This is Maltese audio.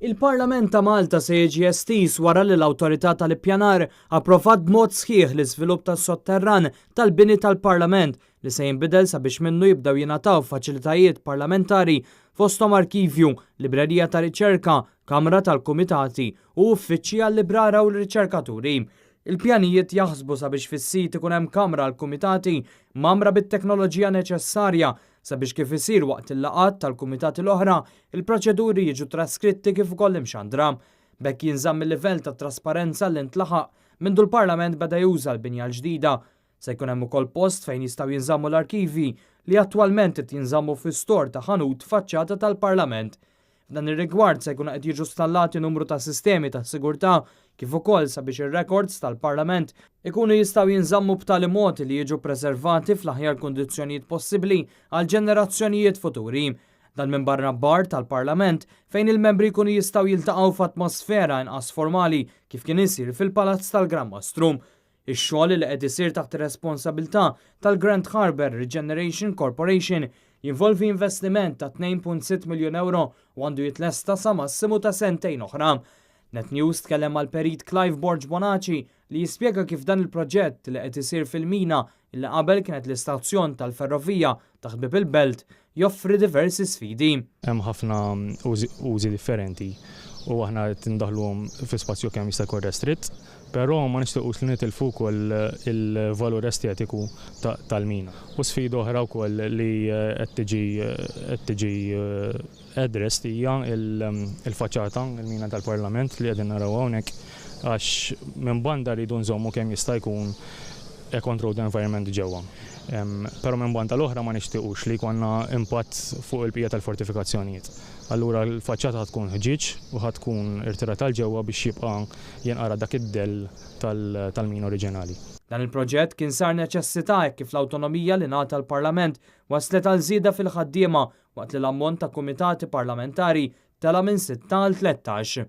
Il-Parlament ta' Malta se jiġi estis wara li l-Awtorità tal-Ippjanar approvat b'mod sħiħ l-iżvilupp tas-sotterran tal-bini tal-Parlament li se jinbidel sabiex minnu jibdew jingħataw faċilitajiet parlamentari fosthom arkivju, librerija ta' riċerka, kamra tal-kumitati u uffiċċji għall-librara u l-riċerkaturi. Il-pjanijiet jaħsbu sabiex fis-sit ikun hemm kamra għall-kumitati mamra bit-teknoloġija neċessarja sabiex kif isir waqt il-laqat tal-kumitati l-oħra, il-proċeduri jiġu traskritti kif ukoll imxandra. Bekk jinżamm il-livell ta' trasparenza li ntlaħaq mindu l-Parlament beda juża l-binja l-ġdida. Se jkun hemm ukoll post fejn jistgħu jinżammu l-arkivi li attwalment qed jinżammu fi-stor ta' ħanut faċċata tal-Parlament. F'dan ir-rigward se jkun qed jiġu installati numru ta' sistemi ta' sigurtà kif ukoll sabiex ir-records tal-Parlament ikunu jistgħu jinżammu b'tali mod li jiġu preservati fl-aħjar kundizzjonijiet possibbli għal ġenerazzjonijiet futuri. Dan minbarra bar tal-Parlament fejn il-membri jkunu jistgħu jiltaqgħu f'atmosfera inqas formali kif kien isir fil-Palazz tal-Gran Mastrum. Ix-xogħol li qed isir taħt ir-responsabilità tal-Grand Harbour Regeneration Corporation jinvolvi investiment ta' 2.6 miljun euro u għandu jitlesta sa massimu ta' sentejn oħra. Net News tkellem mal perit Clive Borg Bonaci li jispjega kif dan il-proġett li qed isir fil-mina illi qabel kienet l-istazzjon tal-ferrovija ta' ħbieb il-Belt joffri diversi sfidi. Hemm ħafna użi differenti u aħna tindaħluhom fi spazju kemm jista' jkun restritt, però ma nixtiequx li nitilfu wkoll il-valur estetiku tal-mina. U sfida oħra wkoll li qed tiġi addressed hija il-faċċata, il-mina tal-Parlament li qegħdin naraw hawnhekk għax minn banda rridu nżommu kemm jista' jkun controlled environment ġewwa. Però minn banda l-oħra ma nixtiequx li jkollna impatt fuq il-bqija tal-fortifikazzjonijiet. Allura l-faċċata tkun ħġieġ u tkun irtirata l ġewwa biex jibqa' jinqara dak id-dell tal-min oriġinali. Dan il-proġett kien sar neċessità kif l-awtonomija li ngħata l-Parlament waslet għal żieda fil-ħaddiema waqt li l-ammont ta' kumitati parlamentari tela minn 6 għal 13.